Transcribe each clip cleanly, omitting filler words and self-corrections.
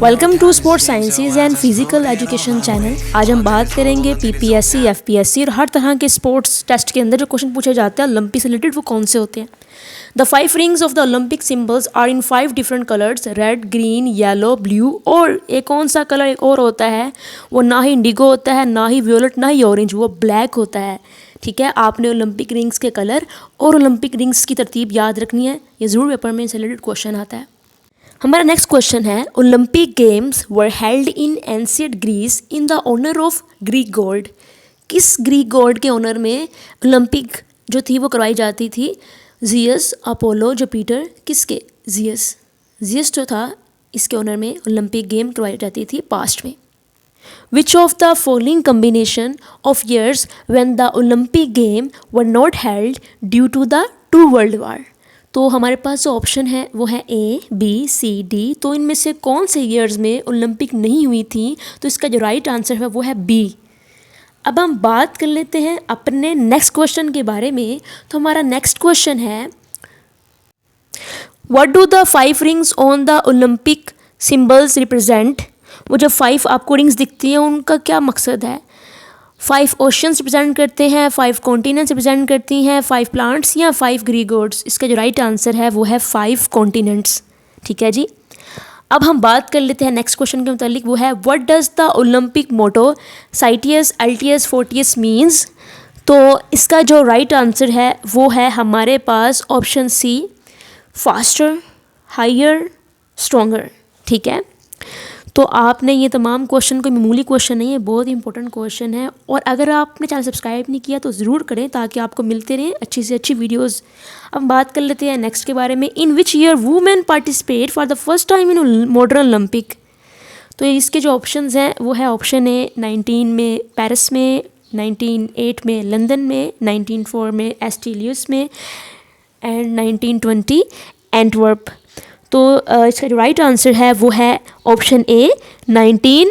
Welcome to sports sciences and physical education channel. आज हम बात करेंगे पीपीएससी, एफपीएससी और हर तरह के स्पोर्ट्स टेस्ट के अंदर जो क्वेश्चन पूछे जाते हैं ओलंपिक से रिलेटेड, वो कौन से होते हैं। The 5 rings of the Olympic symbols are in 5 different colours, red, green, yellow, blue. और एक कौन सा कलर एक और होता है, वो ना ही इंडिगो होता है, ना ही वियोलेट, ना ही ऑरेंज, वो ब्लैक होता है। ठीक है, आपने ओलंपिक रिंग्स के कलर और ओलंपिक रिंग्स की तरतीब याद रखनी है, ये ज़रूर पेपर में इससे रिलेटेड क्वेश्चन आता है। हमारा नेक्स्ट क्वेश्चन है, Olympic games were held in ancient Greece in the honour of Greek god. किस ग्रीक गॉड के ऑनर में ओलंपिक जो थी वो करवाई जाती थी? जियस, अपोलो, जुपिटर, किसके? जियस जो था इसके ऑनर में ओलंपिक गेम करवाई जाती थी पास्ट में। Which of the following combination of years when the Olympic game were not held due to the two world war? तो हमारे पास जो ऑप्शन है वो है ए, बी, सी, डी। तो इनमें से कौन से ईयर्स में ओलंपिक नहीं हुई थी? तो इसका जो राइट आंसर है वो है बी। अब हम बात कर लेते हैं अपने नेक्स्ट क्वेश्चन के बारे में। तो हमारा नेक्स्ट क्वेश्चन है, What do the 5 rings on the Olympic symbols represent? वो जो 5 आपको रिंग्स दिखती हैं उनका क्या मकसद है? 5 ओशंस रिप्रेजेंट करते हैं, 5 कॉन्टिनेंट्स रिप्रेजेंट करती हैं, 5 प्लांट्स या 5 ग्रीक गॉड्स? इसका जो राइट आंसर है वो है 5 कॉन्टिनेंट्स। ठीक है जी। अब हम बात कर लेते हैं नेक्स्ट क्वेश्चन के मुतालिक, वो है what does the Olympic motto साइटियस अल्टियस फोर्टियस मीन्स? तो इसका जो राइट आंसर है वो है हमारे पास option C, faster, higher, stronger. ठीक है, तो आपने ये तमाम क्वेश्चन, कोई मामूली क्वेश्चन नहीं है, बहुत ही इंपॉर्टेंट क्वेश्चन है। और अगर आपने चैनल सब्सक्राइब नहीं किया तो ज़रूर करें ताकि आपको मिलते रहें अच्छी से अच्छी वीडियोस। अब बात कर लेते हैं नेक्स्ट के बारे में, in which year women participate for the first time in modern Olympic? तो इसके जो ऑप्शंस हैं वो है ऑप्शन ए 19 में पेरिस में, 1908 में लंदन में, 1904 में एस्टिलियस में एंड 1920 एंटवर्प। तो इसका जो राइट आंसर है वो है ऑप्शन ए 19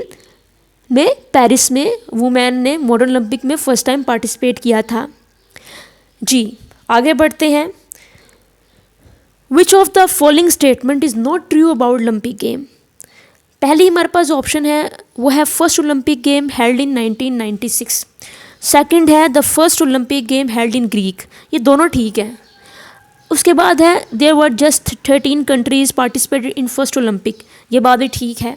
में पेरिस में वुमेन ने मॉडर्न ओलंपिक में फर्स्ट टाइम पार्टिसिपेट किया था जी। आगे बढ़ते हैं, which of the following statement is not true about Olympic game? पहली हमारे पास जो ऑप्शन है वो है first Olympic game held in 1996। Second है the first Olympic game held in Greek. ये दोनों ठीक है। उसके बाद है there were just 13 countries participated in first Olympic. ये बात भी ठीक है।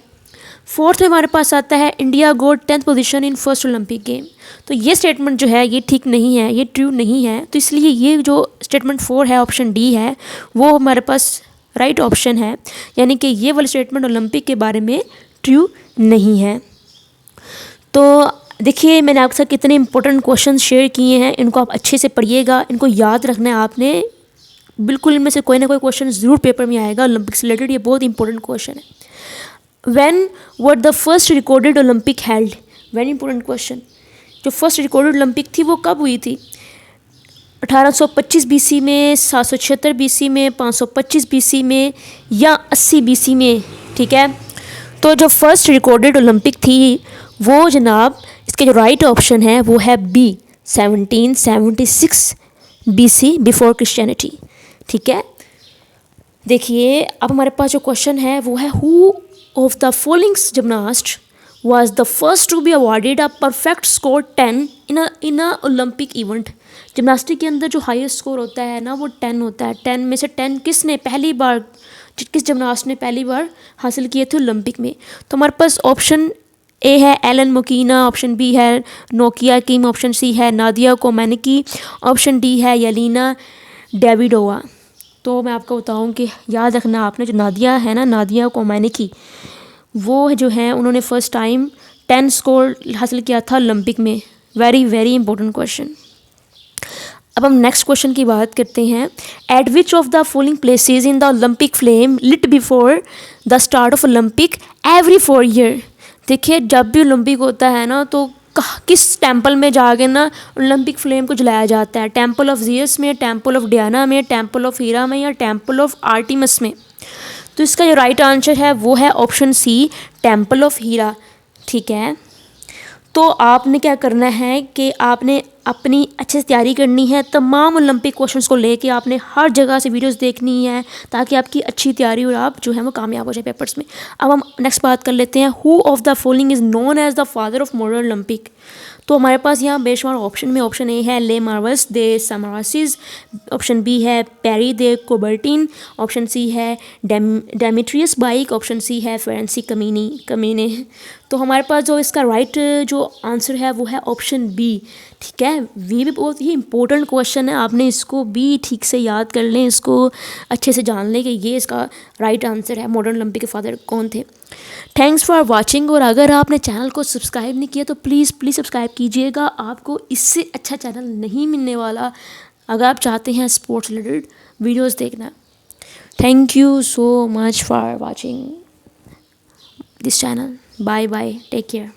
फोर्थ में हमारे पास आता है India got 10th position in first Olympic game. तो ये स्टेटमेंट जो है ये ठीक नहीं है, ये ट्रू नहीं है। तो इसलिए ये जो स्टेटमेंट 4 है ऑप्शन डी है वो हमारे पास राइट ऑप्शन है, यानी कि ये वाला स्टेटमेंट ओलंपिक के बारे में ट्रू नहीं है। तो देखिए मैंने आपके साथ कितने इंपॉर्टेंट क्वेश्चन शेयर किए हैं, इनको आप अच्छे से पढ़िएगा, इनको याद रखना है आपने। बिल्कुल इनमें से कोई ना कोई क्वेश्चन ज़रूर पेपर में आएगा ओलंपिक से रिलेटेड, ये बहुत इंपॉर्टेंट क्वेश्चन है। When were the first recorded Olympic held? Very important question. जो फर्स्ट रिकॉर्डेड ओलंपिक थी वो कब हुई थी? 1825 बीसी में, 776 बीसी में, 525 बीसी में या 80 बीसी में? ठीक है, तो जो फर्स्ट रिकॉर्डेड ओलंपिक थी वो जनाब, इसके जो राइट ऑप्शन है वो है बी 1776 बीसी, बिफोर क्रिश्चियनिटी। ठीक है, देखिए अब हमारे पास जो क्वेश्चन है वो है who of the following gymnast was the first to be awarded a perfect score 10 in a Olympic event? Gymnastic के अंदर जो हाईएस्ट स्कोर होता है ना वो 10 होता है। 10 में से 10 किसने पहली बार, किस जिमनास्ट ने पहली बार हासिल किए थे ओलंपिक में? तो हमारे पास ऑप्शन ए है एलन मोकिना, ऑप्शन बी है नोकिया किम, ऑप्शन सी है नादिया कोमेनिकी, ऑप्शन डी है येलिना डेविडोवा। तो मैं आपको बताऊं कि याद रखना आपने, जो नादिया है ना, नादिया कोमेनिकी, वो जो है उन्होंने फर्स्ट टाइम 10 स्कोर हासिल किया था ओलंपिक में। Very very important question. अब हम नेक्स्ट क्वेश्चन की बात करते हैं, at which of the following places in the Olympic flame lit before the start of Olympic every 4 year? देखिए जब भी ओलंपिक होता है ना तो किस टेम्पल में जाके ना ओलंपिक फ्लेम को जलाया जाता है? टेम्पल ऑफ जियस में, टेम्पल ऑफ डियाना में, टेम्पल ऑफ हीरा में या टेम्पल ऑफ आर्टिमस में? तो इसका जो राइट आंसर है वो है ऑप्शन सी टेम्पल ऑफ हीरा। ठीक है, तो आपने क्या करना है कि आपने अपनी अच्छे से तैयारी करनी है, तमाम ओलंपिक क्वेश्चंस को लेके आपने हर जगह से वीडियोस देखनी है ताकि आपकी अच्छी तैयारी और आप जो है वो कामयाब हो जाए पेपर्स में। अब हम नेक्स्ट बात कर लेते हैं, who of the following is known as the father of modern Olympic. तो हमारे पास यहाँ बेशुमार ऑप्शन में ऑप्शन ए है ले मार्वल्स दे समारासिस, ऑप्शन बी है पेरी दे कोबर्टिन, ऑप्शन सी है डेमेट्रियस बाइक, ऑप्शन सी है फ्रेंसी कमीने। तो हमारे पास जो इसका राइट जो आंसर है वो है ऑप्शन बी। ठीक है, ये भी बहुत ही इंपॉर्टेंट क्वेश्चन है, आपने इसको भी ठीक से याद कर लें, इसको अच्छे से जान लें कि ये इसका राइट आंसर है, मॉडर्न ओलंपिक के फादर कौन थे। Thanks for watching. और अगर आपने चैनल को सब्सक्राइब नहीं किया तो प्लीज़ सब्सक्राइब कीजिएगा, आपको इससे अच्छा चैनल नहीं मिलने वाला अगर आप चाहते हैं स्पोर्ट्स रिलेटेड वीडियोस देखना। Thank you so much for watching this channel. Bye bye, take care.